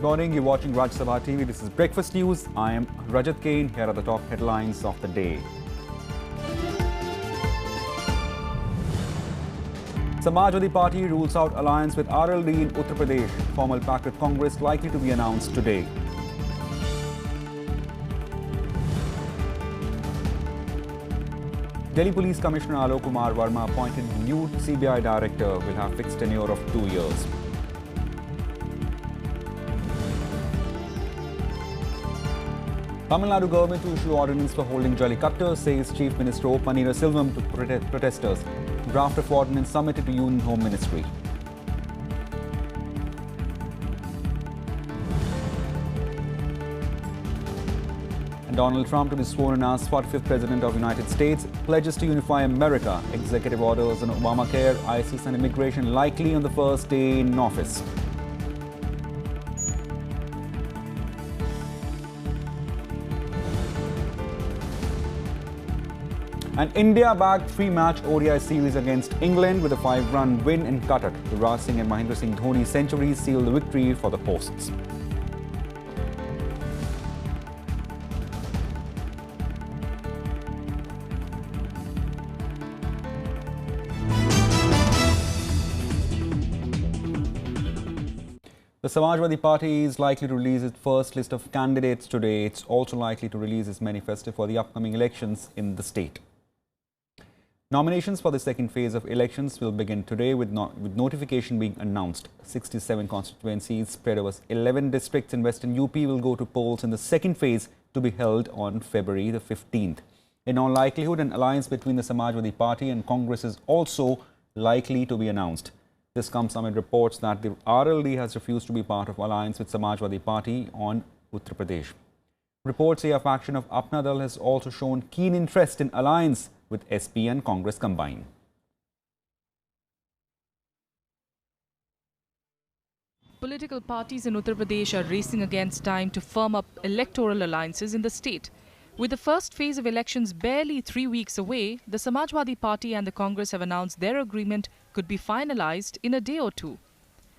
Good morning, you're watching Rajya Sabha TV. This is Breakfast News. I am Rajat Kane. Here are the top headlines of the day. Samajwadi Party rules out alliance with RLD in Uttar Pradesh. Formal pact with Congress likely to be announced today. Delhi Police Commissioner Alok Kumar Verma appointed new CBI director, will have fixed tenure of 2 years. Tamil Nadu government to issue ordinance for holding Jallikattu, says Chief Minister O. Pannirselvam to protesters. Draft of ordinance submitted to Union Home Ministry. And Donald Trump to be sworn in as 45th President of the United States, pledges to unify America. Executive orders on Obamacare, ISIS and immigration likely on the first day in office. And India bagged 3-match ODI series against England with a 5-run win in Qatar. Yuvraj Singh and Mahendra Singh Dhoni's centuries sealed the victory for the hosts. The Samajwadi Party is likely to release its first list of candidates today. It's also likely to release its manifesto for the upcoming elections in the state. Nominations for the second phase of elections will begin today with notification being announced. 67 constituencies spread over 11 districts in Western UP will go to polls in the second phase to be held on February the 15th. In all likelihood, an alliance between the Samajwadi Party and Congress is also likely to be announced. This comes amid reports that the RLD has refused to be part of alliance with Samajwadi Party on Uttar Pradesh. Reports say a faction of Apna Dal has also shown keen interest in alliance with SP and Congress combined. Political parties in Uttar Pradesh are racing against time to firm up electoral alliances in the state. With the first phase of elections barely 3 weeks away, the Samajwadi Party and the Congress have announced their agreement could be finalized in a day or two.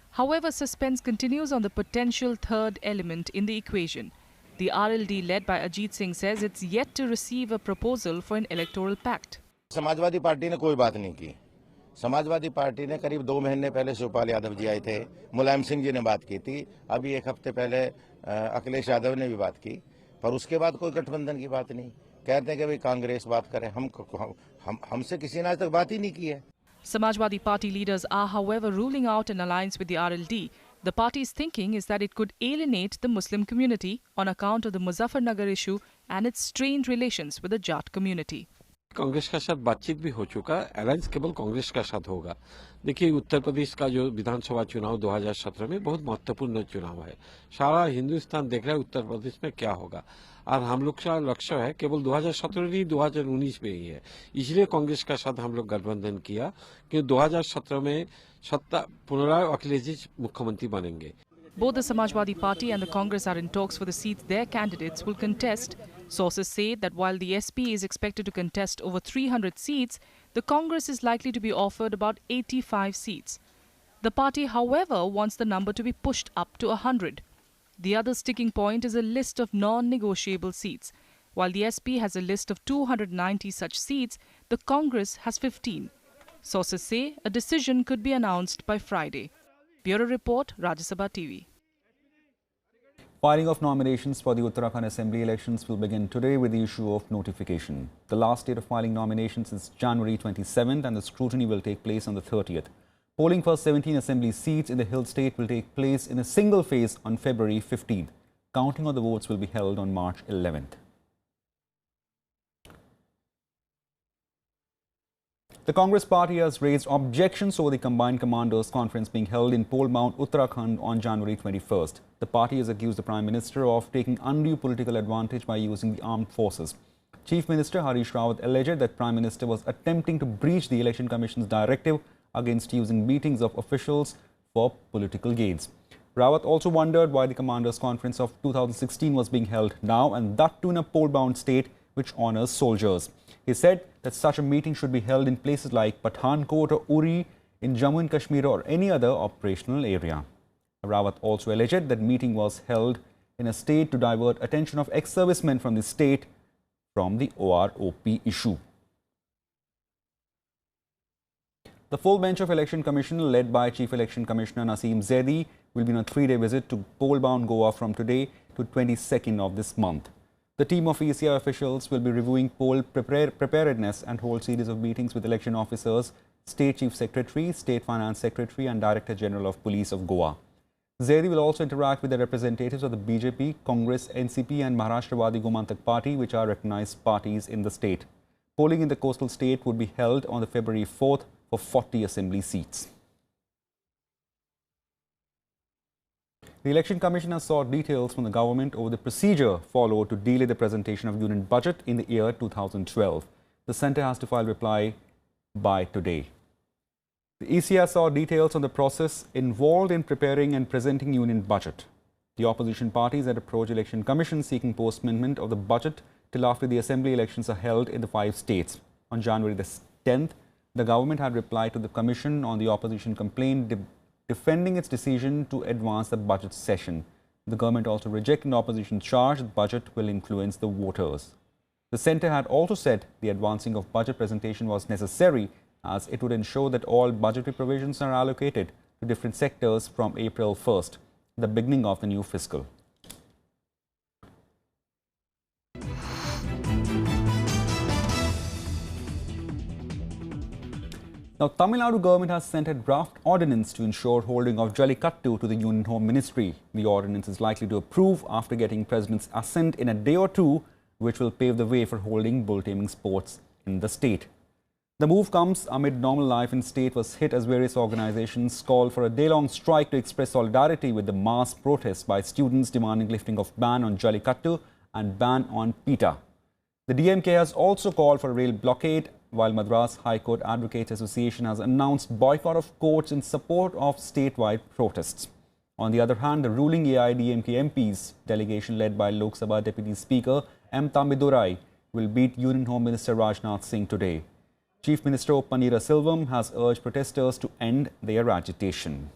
However, suspense continues on the potential third element in the equation. The RLD, led by Ajit Singh, says it's yet to receive a proposal for an electoral pact. Samajwadi party ने कोई बात नहीं की। Samajwadi party ने करीब 2 महीने पहले शिवपाल यादव जी आए थे, मुलायम सिंह जी ने बात की थी, अभी 1 हफ्ते पहले अखिलेश यादव ने भी बात की, पर उसके बाद कोई गठबंधन की बात नहीं। कहते हैं कि भाई कांग्रेस बात करे, हमसे किसी ने आज तक बात ही नहीं की है। Samajwadi Party leaders are, however, ruling out an alliance with the RLD. The party's thinking is that it could alienate the Muslim community on account of the Muzaffarnagar issue and its strained relations with the Jat community. Congress का साथ बातचीत भी हो चुका, alliance केवल कांग्रेस का साथ होगा। देखिए, उत्तर प्रदेश का जो विधानसभा चुनाव 2017 में बहुत महत्वपूर्ण चुनाव है। सारा हिंदुस्तान देख रहा है उत्तर प्रदेश में क्या होगा, और हम लोग का लक्ष्य है केवल 2017 नहीं 2019 में ही है। इसलिए कांग्रेस का साथ हम लोग गठबंधन किया कि 2017 में सत्ता पुनराव अखिलेश जी मुख्यमंत्री बनेंगे। Both the Samajwadi Party and the Congress are in talks for the seats their candidates will contest. Sources say that while the SP is expected to contest over 300 seats, the Congress is likely to be offered about 85 seats. The party, however, wants the number to be pushed up to 100. The other sticking point is a list of non-negotiable seats. While the SP has a list of 290 such seats, the Congress has 15. Sources say a decision could be announced by Friday. Bureau Report, Rajya Sabha TV. Filing of nominations for the Uttarakhand Assembly elections will begin today with the issue of notification. The last date of filing nominations is January 27th and the scrutiny will take place on the 30th. Polling for 17 Assembly seats in the Hill State will take place in a single phase on February 15th. Counting of the votes will be held on March 11th. The Congress party has raised objections over the combined commanders conference being held in Pole Mount, Uttarakhand on January 21st. The party has accused the Prime Minister of taking undue political advantage by using the armed forces. Chief Minister Harish Rawat alleged that Prime Minister was attempting to breach the Election Commission's directive against using meetings of officials for political gains. Rawat also wondered why the commanders conference of 2016 was being held now, and that too in a pole-bound state which honors soldiers. He said that such a meeting should be held in places like Pathankot or Uri, in Jammu and Kashmir or any other operational area. Rawat also alleged that meeting was held in a state to divert attention of ex-servicemen from the state from the OROP issue. The full bench of Election Commission, led by Chief Election Commissioner Naseem Zaidi, will be on a 3-day visit to poll-bound Goa from today to 22nd of this month. The team of ECI officials will be reviewing poll preparedness and hold series of meetings with election officers, State Chief Secretary, State Finance Secretary and Director General of Police of Goa. Zaidi will also interact with the representatives of the BJP, Congress, NCP and Maharashtra-Wadi Gomantak Party, which are recognized parties in the state. Polling in the coastal state would be held on the February 4th for 40 assembly seats. The Election Commission has sought details from the government over the procedure followed to delay the presentation of Union Budget in the year 2012. The centre has to file reply by today. The ECI sought details on the process involved in preparing and presenting Union Budget. The opposition parties had approached Election Commission seeking postponement of the budget till after the assembly elections are held in the 5 states. On January the 10th, the government had replied to the Commission on the opposition complaint defending its decision to advance the budget session. The government also rejected an opposition charge that the budget will influence the voters. The centre had also said the advancing of budget presentation was necessary as it would ensure that all budgetary provisions are allocated to different sectors from April 1st, the beginning of the new fiscal. Now, Tamil Nadu government has sent a draft ordinance to ensure holding of Jallikattu to the Union Home Ministry. The ordinance is likely to approve after getting President's assent in a day or two, which will pave the way for holding bull taming sports in the state. The move comes amid normal life in state was hit as various organizations called for a day-long strike to express solidarity with the mass protests by students demanding lifting of ban on Jallikattu and ban on PETA. The DMK has also called for a rail blockade, while Madras High Court Advocates Association has announced boycott of courts in support of statewide protests. On the other hand, the ruling AIDMK MPs delegation led by Lok Sabha Deputy Speaker M. Thambidurai will meet Union Home Minister Rajnath Singh today. Chief Minister O. Pannirselvam has urged protesters to end their agitation.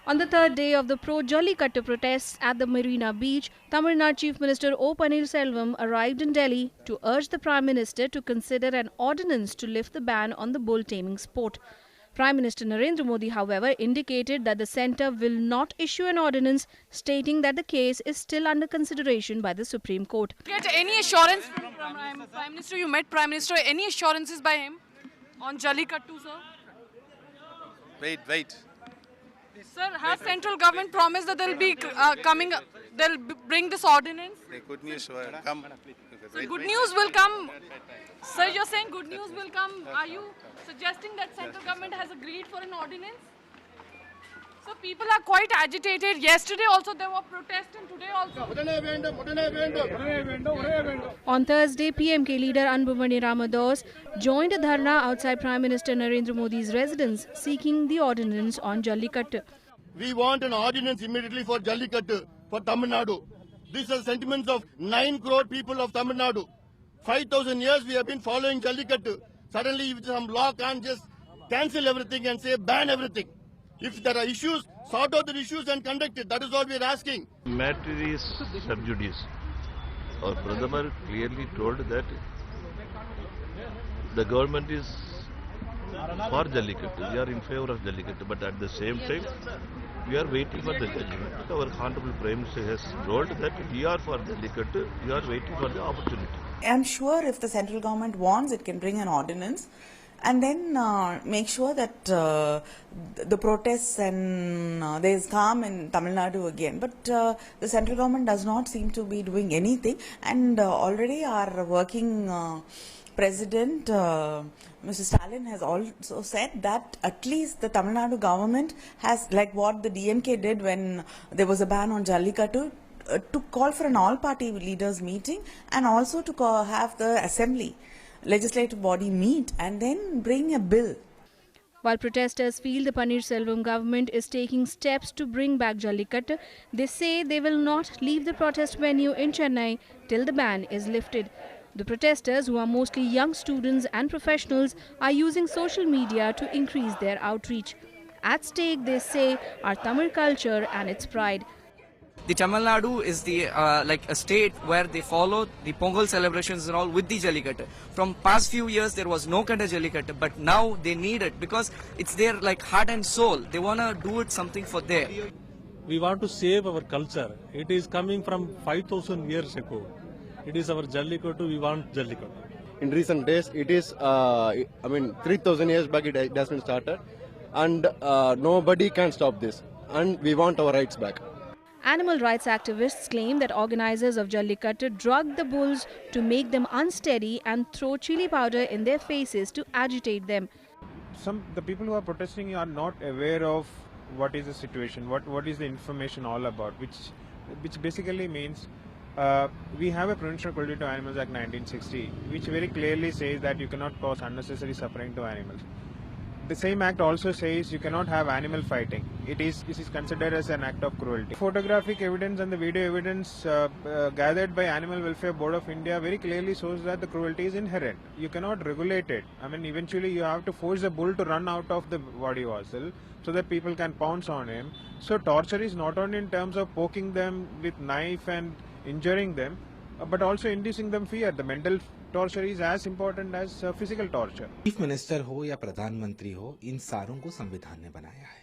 On the third day of the pro-Jallikattu protests at the Marina Beach, Tamil Nadu Chief Minister O. Pannirselvam arrived in Delhi to urge the Prime Minister to consider an ordinance to lift the ban on the bull taming sport. Prime Minister Narendra Modi, however, indicated that the centre will not issue an ordinance, stating that the case is still under consideration by the Supreme Court. Get any assurance from Prime Minister? You met Prime Minister. Any assurances by him on Jallikattu, sir? Wait. Sir, has central government promised that they'll be they'll bring this ordinance? Good news will come. So good news will come. Sir, you're saying good news will come. Are you suggesting that central government has agreed for an ordinance? So people are quite agitated. Yesterday also there were protests and today also. On Thursday, PMK leader Anbumani Ramados joined a dharna outside Prime Minister Narendra Modi's residence seeking the ordinance on Jallikattu. We want an ordinance immediately for Jallikattu, for Tamil Nadu. These are sentiments of 9 crore people of Tamil Nadu. 5,000 years we have been following Jallikattu. Suddenly some law can't just cancel everything and say ban everything. If there are issues, sort out the issues and conduct it. That is what we are asking. Matter is sub judice. Our Pradhamar clearly told that the government is for Jallikattu. We are in favor of Jallikattu. But at the same time, we are waiting for the judgment. Our Honorable Prime Minister has told that we are for Jallikattu. We are waiting for the opportunity. I'm sure if the central government wants, it can bring an ordinance and then make sure that the protests and there is calm in Tamil Nadu again. But the central government does not seem to be doing anything, and already our working President, Mr. Stalin, has also said that at least the Tamil Nadu government has, like what the DMK did when there was a ban on Jallikattu, to call for an all-party leaders meeting and also to have the assembly, legislative body meet and then bring a bill. While protesters feel the Pannirselvam government is taking steps to bring back Jallikattu, they say they will not leave the protest venue in Chennai till the ban is lifted. The protesters, who are mostly young students and professionals, are using social media to increase their outreach. At stake, they say, are Tamil culture and its pride. The Tamil Nadu is the like a state where they follow the Pongal celebrations and all with the Jallikattu. From past few years there was no kind of Jallikattu, but now they need it because it's their like heart and soul. They wanna do it something for there. We want to save our culture. It is coming from 5,000 years ago. It is our Jallikattu. We want Jallikattu. In recent days, it is, 3,000 years back it has been started, and nobody can stop this. And we want our rights back. Animal rights activists claim that organizers of Jallikattu drugged the bulls to make them unsteady and throw chili powder in their faces to agitate them. The people who are protesting are not aware of what is the situation, what is the information all about, which basically means we have a Provincial Cruelty to Animals Act 1960, which very clearly says that you cannot cause unnecessary suffering to animals. The same act also says you cannot have animal fighting. This is considered as an act of cruelty. Photographic evidence and the video evidence gathered by Animal Welfare Board of India very clearly shows that the cruelty is inherent. You cannot regulate it. I mean, eventually you have to force the bull to run out of the body vessel so that people can pounce on him. So torture is not only in terms of poking them with knife and injuring them, but also inducing them fear. The mental torture is as important as physical torture. Chief minister हो या प्रधानमंत्री हो, इन सारों को संविधान ने बनाया है,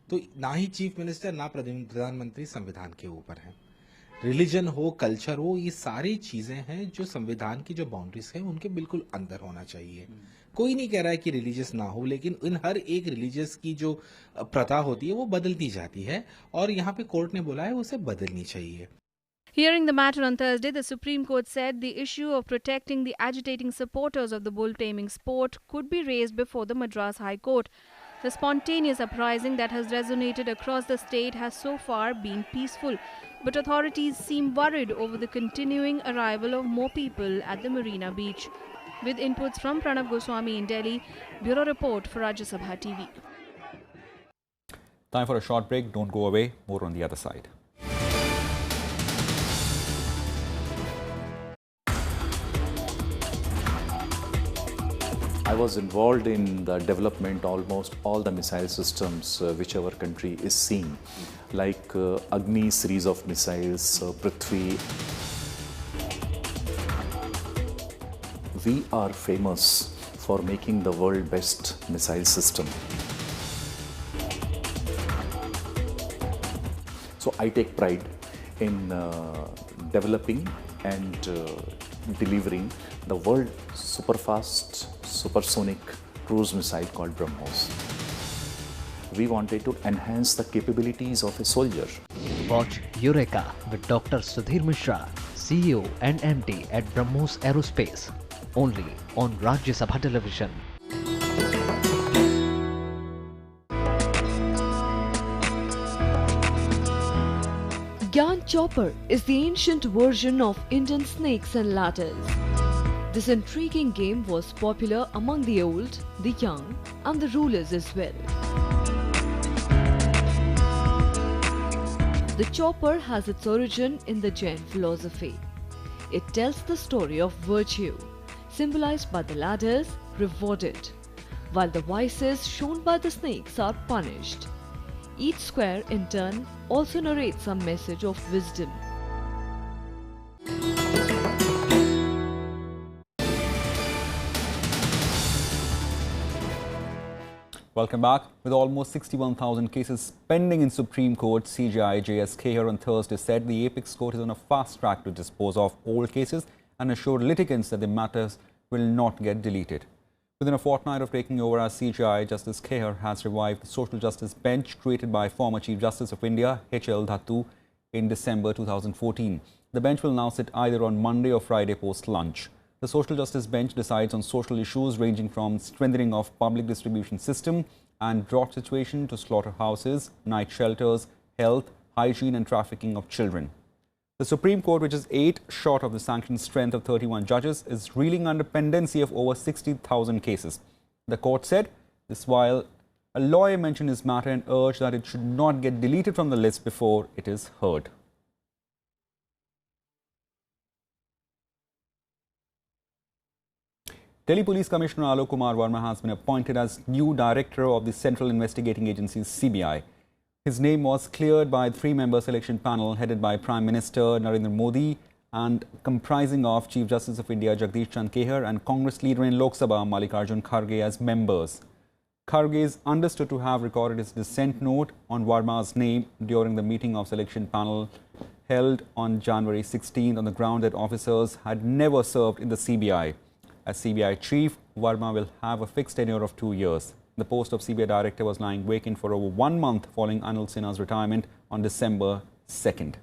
तो ना ही चीफ मिनिस्टर ना प्रधानमंत्री संविधान के ऊपर है। रिलीजन हो, कल्चर हो, ये सारी चीजें हैं जो संविधान की जो बाउंड्रीज है उनके बिल्कुल अंदर होना चाहिए। कोई नहीं कह रहा है कि रिलीजियस ना हो, लेकिन इन हर एक रिलीजियस की जो प्रथा होती है वो बदलती जाती है और यहाँ पे कोर्ट ने बोला है उसे बदलनी चाहिए। Hearing the matter on Thursday, the Supreme Court said the issue of protecting the agitating supporters of the bull taming sport could be raised before the Madras High Court. The spontaneous uprising that has resonated across the state has so far been peaceful, but authorities seem worried over the continuing arrival of more people at the Marina Beach. With inputs from Pranav Goswami in Delhi, Bureau Report for Rajya Sabha TV. Time for a short break. Don't go away. More on the other side. I was involved in the development almost all the missile systems which our country is seeing, like Agni series of missiles, Prithvi. We are famous for making the world best missile system. So I take pride in developing and delivering the world super-fast, supersonic cruise missile called BrahMos. We wanted to enhance the capabilities of a soldier. Watch Eureka with Dr. Sudhir Mishra, CEO and MD at BrahMos Aerospace, only on Rajya Sabha Television. Gyan Chopper is the ancient version of Indian snakes and ladders. This intriguing game was popular among the old, the young, and the rulers as well. The chopper has its origin in the Jain philosophy. It tells the story of virtue, symbolized by the ladders, rewarded, while the vices shown by the snakes are punished. Each square, in turn, also narrates a message of wisdom. Welcome back. With almost 61,000 cases pending in Supreme Court, CJI JS Kheir on Thursday said the Apex Court is on a fast track to dispose of all cases and assured litigants that the matters will not get deleted. Within a fortnight of taking over as CJI, Justice Kheir has revived the social justice bench created by former Chief Justice of India, H.L. Dhattu, in December 2014. The bench will now sit either on Monday or Friday post-lunch. The social justice bench decides on social issues ranging from strengthening of public distribution system and drought situation to slaughterhouses, night shelters, health, hygiene and trafficking of children. The Supreme Court, which is 8 short of the sanctioned strength of 31 judges, is reeling under pendency of over 60,000 cases. The court said this while a lawyer mentioned his matter and urged that it should not get deleted from the list before it is heard. Delhi Police Commissioner Alok Kumar Verma has been appointed as new director of the Central Investigating Agency (CBI). His name was cleared by a three-member selection panel headed by Prime Minister Narendra Modi and comprising of Chief Justice of India Jagdish Chandra Kehar and Congress leader in Lok Sabha Mallikarjun Kharge as members. Kharge is understood to have recorded his dissent note on Verma's name during the meeting of selection panel held on January 16th on the ground that officers had never served in the CBI. As CBI chief, Verma will have a fixed tenure of 2 years. The post of CBI director was lying vacant for over 1 month following Anil Sinha's retirement on December 2nd.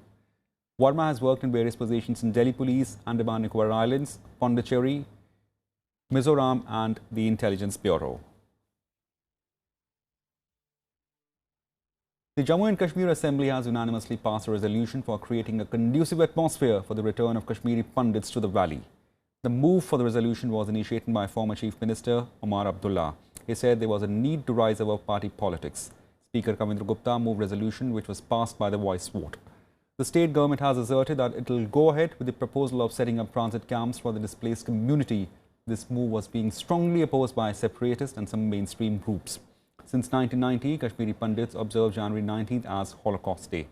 Verma has worked in various positions in Delhi Police, Andaman Nicobar Islands, Pondicherry, Mizoram and the Intelligence Bureau. The Jammu and Kashmir Assembly has unanimously passed a resolution for creating a conducive atmosphere for the return of Kashmiri Pandits to the valley. The move for the resolution was initiated by former Chief Minister Omar Abdullah. He said there was a need to rise above party politics. Speaker Kavindra Gupta moved resolution which was passed by the voice vote. The state government has asserted that it will go ahead with the proposal of setting up transit camps for the displaced community. This move was being strongly opposed by separatists and some mainstream groups. Since 1990, Kashmiri Pandits observe January 19th as Holocaust Day.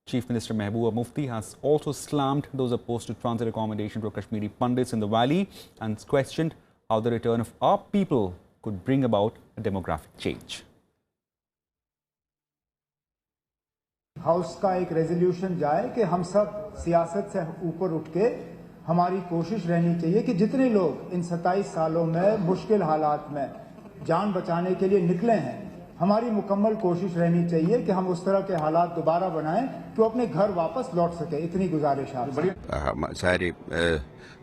Chief Minister Mehbooba Mufti has also slammed those opposed to transit accommodation for Kashmiri Pandits in the valley and questioned how the return of our people could bring about a demographic change. House का एक resolution जाए कि हम सब सियासत से ऊपर उठ के हमारी कोशिश रहनी चाहिए कि जितने लोग इन 27 सालों में मुश्किल हालात में जान बचाने के लिए निकले हैं, हमारी मुकम्मल कोशिश रहनी चाहिए कि हम उस तरह के हालात दोबारा बनाएं कि वो अपने घर वापस लौट सके। इतनी गुजारिश आपसे। सारे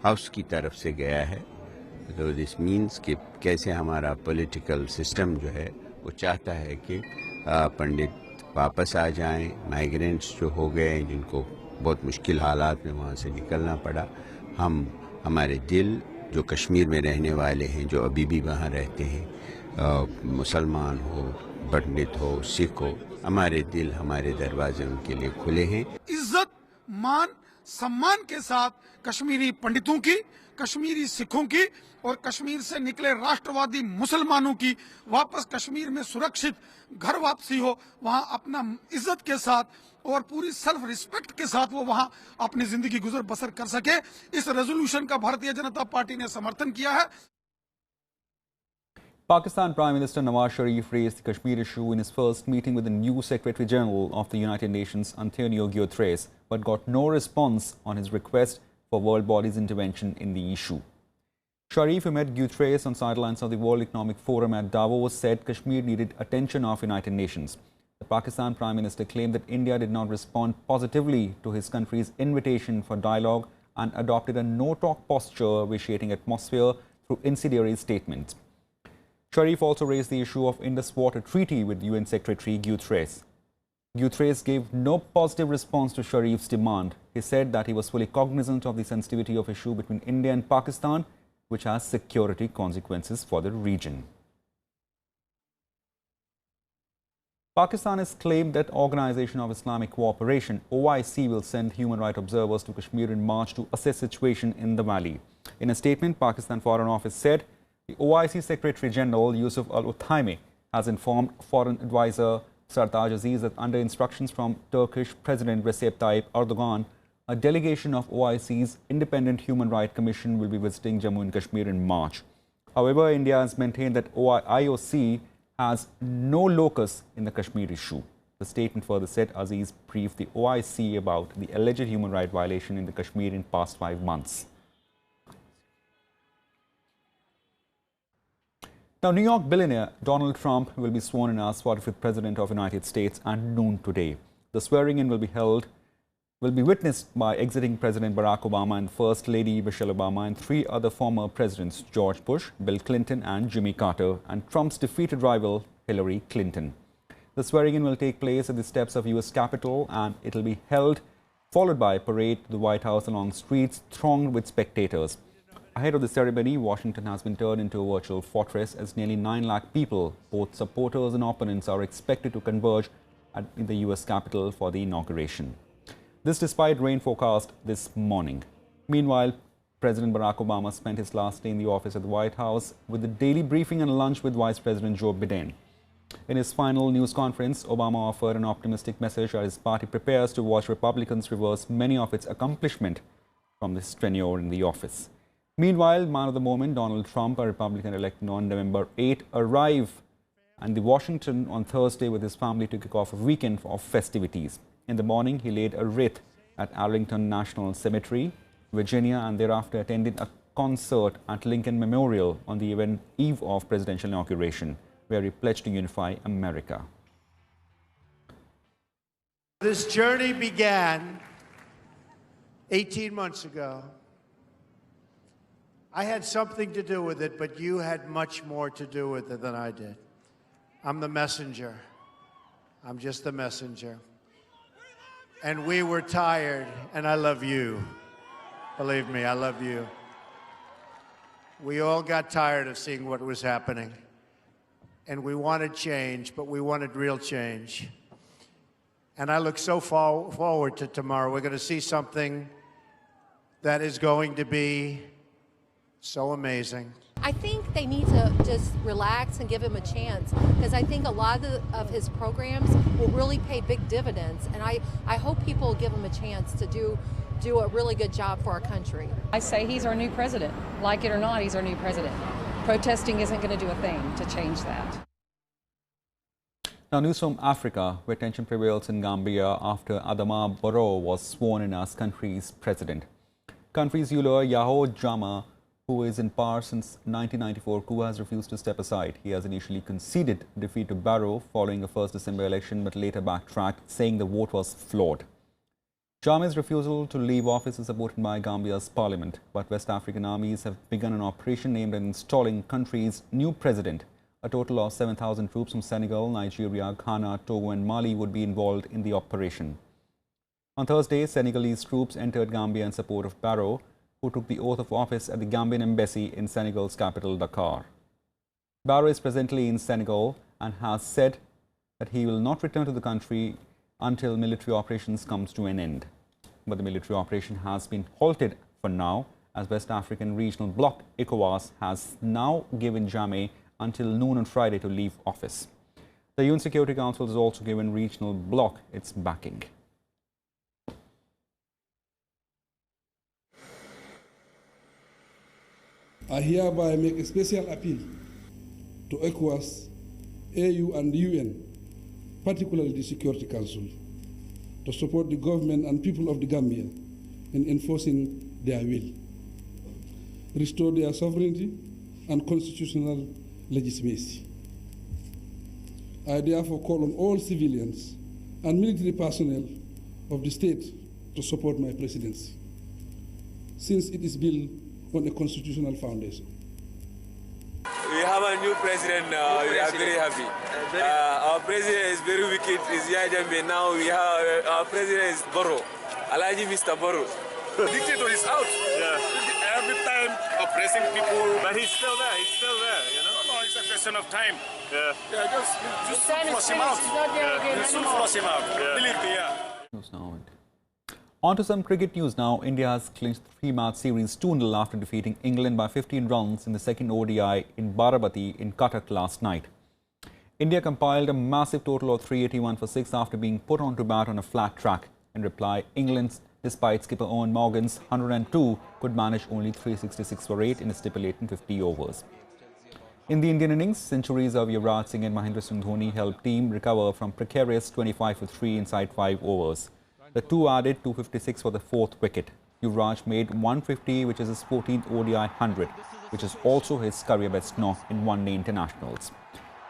हाउस की तरफ से गया है, तो दिस मीन्स कि कैसे हमारा पॉलिटिकल सिस्टम जो है वो चाहता है कि पंडित वापस आ जाएं, माइग्रेंट्स जो हो गए जिनको बहुत मुश्किल हालात में वहाँ से निकलना पड़ा, हमारे दिल जो कश्मीर में रहने वाले हैं, जो अभी भी वहाँ रहते हैं, मुसलमान हो, पंडित हो, सिख हो, हमारे दिल, हमारे दरवाजे उनके लिए खुले हैं। इज्जत, मान, सम्मान के साथ कश्मीरी पंडितों की, कश्मीरी सिखों की और कश्मीर से निकले राष्ट्रवादी मुसलमानों की वापस कश्मीर में सुरक्षित घर वापसी हो, वहां अपना इज्जत के साथ और पूरी सेल्फ रिस्पेक्ट के साथ वो वहां अपनी जिंदगी गुजर बसर कर सके। इस रेजोल्यूशन का भारतीय जनता पार्टी ने समर्थन किया है। Pakistan Prime Minister Nawaz Sharif raised the Kashmir issue in his first meeting with the new Secretary General of the United Nations, Antonio Guterres, but got no response on his request for world body's intervention in the issue. Sharif, who met Guterres on sidelines of the World Economic Forum at Davos, said Kashmir needed attention of United Nations. The Pakistan Prime Minister claimed that India did not respond positively to his country's invitation for dialogue and adopted a no-talk posture, vitiating atmosphere through incendiary statements. Sharif also raised the issue of Indus Water Treaty with UN Secretary Guterres. Guterres gave no positive response to Sharif's demand. He said that he was fully cognizant of the sensitivity of issue between India and Pakistan, which has security consequences for the region. Pakistan has claimed that Organization of Islamic Cooperation, OIC, will send human rights observers to Kashmir in March to assess situation in the valley. In a statement, Pakistan Foreign Office said the OIC Secretary General Yusuf Al-Uthaymeh has informed Foreign Advisor Sartaj Aziz that under instructions from Turkish President Recep Tayyip Erdogan, a delegation of OIC's Independent Human Rights Commission will be visiting Jammu and Kashmir in March. However, India has maintained that IOC has no locus in the Kashmir issue. The statement further said Aziz briefed the OIC about the alleged human rights violation in the Kashmir in past 5 months. Now, New York billionaire Donald Trump will be sworn in as 45th President of the United States at noon today. The swearing-in will be witnessed by exiting President Barack Obama and First Lady Michelle Obama and 3 other former presidents, George Bush, Bill Clinton and Jimmy Carter, and Trump's defeated rival Hillary Clinton. The swearing-in will take place at the steps of U.S. Capitol and it will be held, followed by a parade to the White House along streets thronged with spectators. Ahead of the ceremony, Washington has been turned into a virtual fortress as nearly 9 lakh people, both supporters and opponents, are expected to converge in the U.S. Capitol for the inauguration. This despite rain forecast this morning. Meanwhile, President Barack Obama spent his last day in the office at the White House with a daily briefing and lunch with Vice President Joe Biden. In his final news conference, Obama offered an optimistic message as his party prepares to watch Republicans reverse many of its accomplishments from this tenure in the office. Meanwhile, man of the moment, Donald Trump, a Republican elected on November 8, arrived in Washington on Thursday with his family to kick off a weekend of festivities. In the morning, he laid a wreath at Arlington National Cemetery, Virginia, and thereafter attended a concert at Lincoln Memorial on the eve of presidential inauguration, where he pledged to unify America. This journey began 18 months ago. I had something to do with it, but you had much more to do with it than I did. I'm the messenger. I'm just the messenger. And we were tired, and I love you. Believe me, I love you. We all got tired of seeing what was happening. And we wanted change, but we wanted real change. And I look so forward to tomorrow. We're going to see something that is going to be so amazing. I think they need to just relax and give him a chance, because I think a lot of his programs will really pay big dividends. And I hope people will give him a chance to do a really good job for our country. I say he's our new president. Like it or not, he's our new president. Protesting isn't going to do a thing to change that. Now, news from Africa, where tension prevails in Gambia after Adama Barrow was sworn in as country's president. Country's ruler Yahya Jammeh, who is in power since 1994 coup, has refused to step aside. He has initially conceded defeat to Barrow following a 1st December election, but later backtracked, saying the vote was flawed. Jammeh's refusal to leave office is supported by Gambia's parliament, but West African armies have begun an operation aimed at installing country's new president. A total of 7,000 troops from Senegal, Nigeria, Ghana, Togo and Mali would be involved in the operation. On Thursday, Senegalese troops entered Gambia in support of Barrow, who took the oath of office at the Gambian embassy in Senegal's capital, Dakar. Barrow is presently in Senegal and has said that he will not return to the country until military operations comes to an end. But the military operation has been halted for now, as West African regional bloc ECOWAS has now given Jammeh until noon on Friday to leave office. The UN Security Council has also given regional bloc its backing. I hereby make a special appeal to ECOWAS, AU and the UN, particularly the Security Council, to support the government and people of the Gambia in enforcing their will, restore their sovereignty and constitutional legitimacy. I therefore call on all civilians and military personnel of the state to support my presidency, since it is built on a constitutional foundation. We have a new president now. We are very happy. Our president is very wicked. Is Yajambe. Now we have our president is Barrow. Alaji Mr. Barrow. The dictator is out. Yeah. Every time oppressing people. But he's still there. He's still there. You know. No, it's a question of time. Yeah. Yeah. Just flush him out. We'll soon flush him out. Yeah. Believe me. Yeah. On to some cricket news now. India has clinched the 3-match series 2-0 after defeating England by 15 runs in the second ODI in Baramati in Cuttack last night. India compiled a massive total of 381 for 6 after being put on to bat on a flat track. In reply, England, despite skipper Owen Morgan's 102, could manage only 366 for 8 in a stipulated 50 overs. In the Indian innings, centuries of Yuvraj Singh and Mahendra Singh Dhoni helped team recover from precarious 25 for 3 inside 5 overs. The two added 256 for the 4th wicket. Yuvraj made 150, which is his 14th ODI 100, which is also his career best knock in one-day internationals.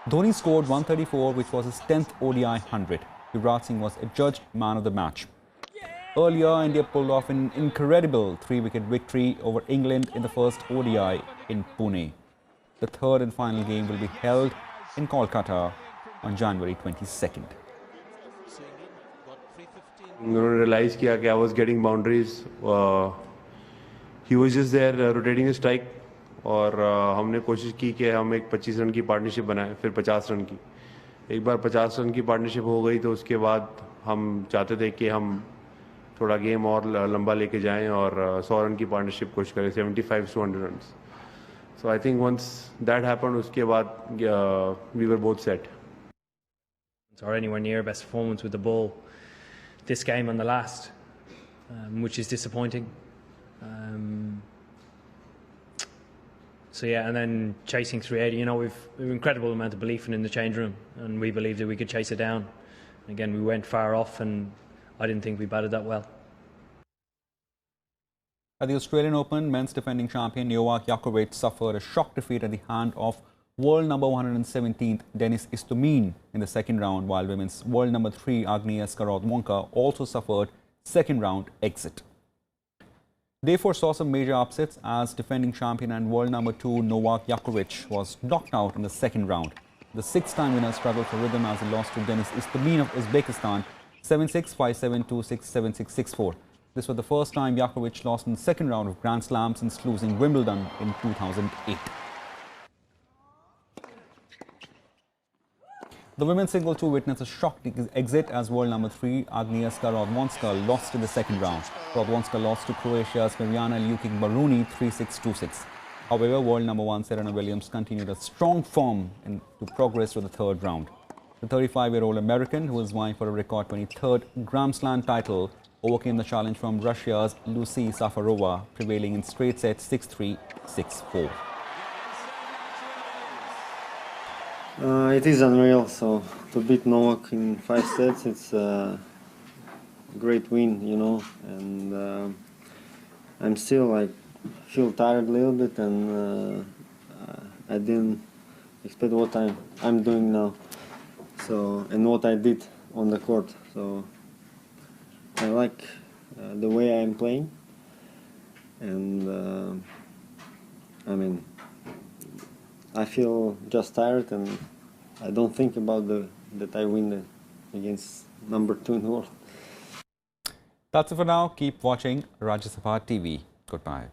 Dhoni scored 134, which was his 10th ODI 100. Yuvraj Singh was adjudged man of the match. Earlier, India pulled off an incredible 3-wicket victory over England in the first ODI in Pune. The third and final game will be held in Kolkata on January 22nd. Realized that I was getting boundaries. He was just there rotating his strike, और हमने कोशिश की कि हम एक 25 run की partnership बनाएं, फिर 50 रन की. एक बार 50 रन की पार्टनरशिप हो गई तो उसके बाद हम चाहते थे कि हम थोड़ा गेम और लंबा लेके जाएं और 100 रन की पार्टनरशिप कोशिश करें, 75 to 100 runs. So I think once that happened, उसके बाद we were both set. Or anywhere near best performance with the ball this game and the last, which is disappointing. So yeah, and then chasing 380, you know, we've an incredible amount of belief in the change room, and we believed that we could chase it down. Again, we went far off, and I didn't think we batted that well. At the Australian Open, men's defending champion Novak Djokovic suffered a shock defeat at the hand of world number 117th Denis Istomin in the second round, while women's world number 3 Agnieszka Radwanka also suffered second round exit. Day 4 saw some major upsets as defending champion and world number 2 Novak Djokovic was knocked out in the second round. The six-time winner struggled for rhythm as he lost to Denis Istomin of Uzbekistan 7-6, 5-7, 2-6, 7-6, 6-4. This was the first time Djokovic lost in the second round of Grand Slam since losing Wimbledon in 2008. The women's single two witnessed a shock exit as world number 3 Agnieszka Radwanska lost in the second round. Radwanska lost to Croatia's Mirjana Lukic-Baruni 3-6, 2-6. However, world number 1 Serena Williams continued a strong form to progress to the third round. The 35-year-old American, who is vying for a record 23rd Grand Slam title, overcame the challenge from Russia's Lucy Safarova, prevailing in straight sets 6-3, 6-4. It is unreal. So to beat Novak in 5 sets, it's a great win, you know. And I'm still feel tired a little bit, and I didn't expect what I'm doing now. So and what I did on the court. So I like the way I'm playing, and I mean, I feel just tired, and I don't think about that I win against number 2 in the world. That's it for now. Keep watching Rajya Sabha TV. Goodbye.